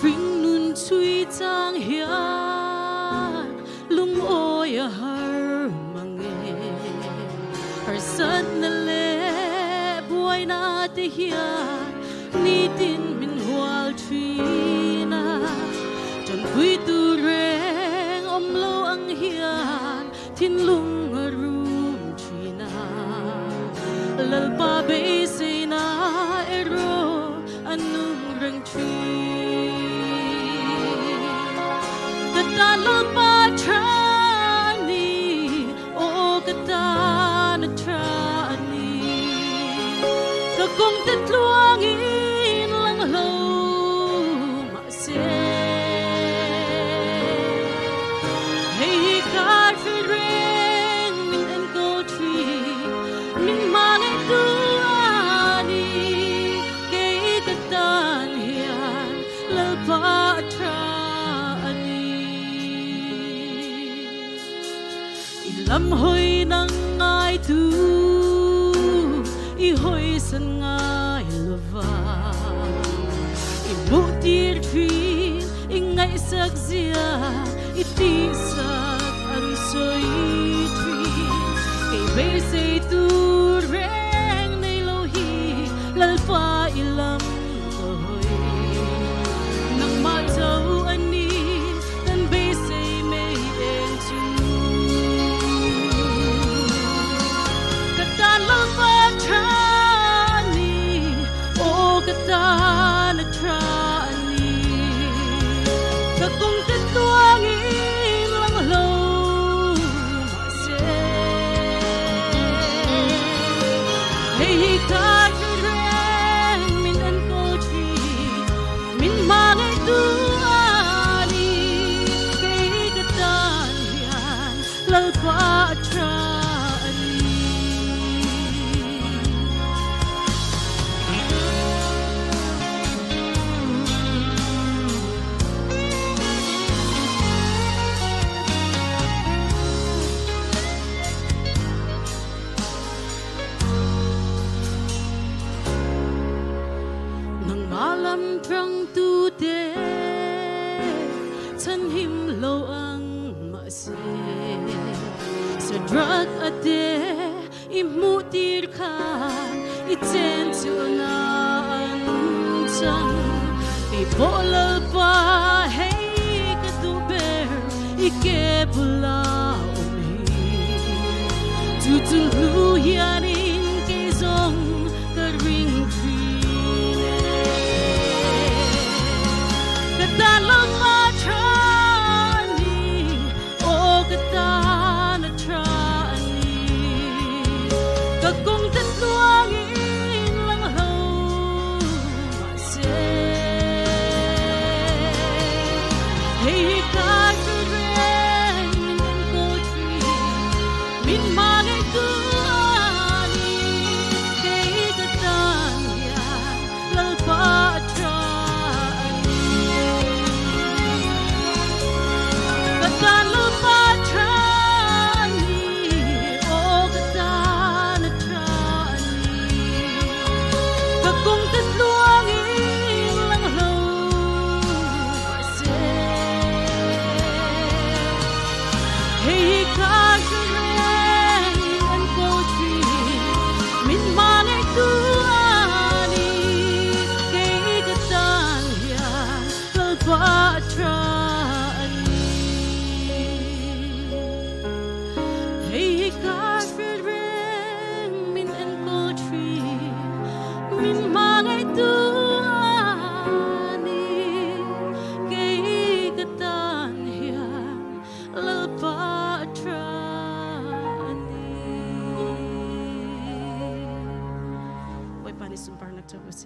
phring nun chui chang hian lung oi a har mange har sat na le buai na te hian ni tin min hual thina chan phui tu reng om lo ang hian thin lung a rum thina lal pa be se na ero anung rang thi Katalal pa trani o katana trani Kagong tatluangin lang lo mase Hey God for rain min and go tree min manay tuani Kay katan hiyan lalpa trani Ilam hoy nang ngai tu I hoy san ngai lova I mutir tri I ngai sak zia I ti sak an soy tri Kay bay say tu reng nay lo hi lalpa ilam hoy Nang mataw ani tan bay say may en tu Katalal pa trani o katana trani Kagong tatluangin lang lo mase Hey God reng min an ko tree min mangay tuani Kay katan hiyan lalpa trani Malam trăng tu te Chan him lo ang ma se Sa drug ate Imutir ka Iten tu na an chan Ibolal pa Hey katuber Ike pula umi Tutulu yanin Kizong Karing tree Katalal pa trani o katana trani Kagong tatluangin lang ho mase Hey God for rain min and go tree min manay tuani Kay katan yan lalpa Katalal pa trani o katana trani Kagong tatluangin lang ho mase Hey God reng and go tree min manay tuani Kay katan hiyan lalpa trani Hey God reng min and go tree min manay tuani Kay katan hiyan lalpa trani Uy, panis yung parang nagtapos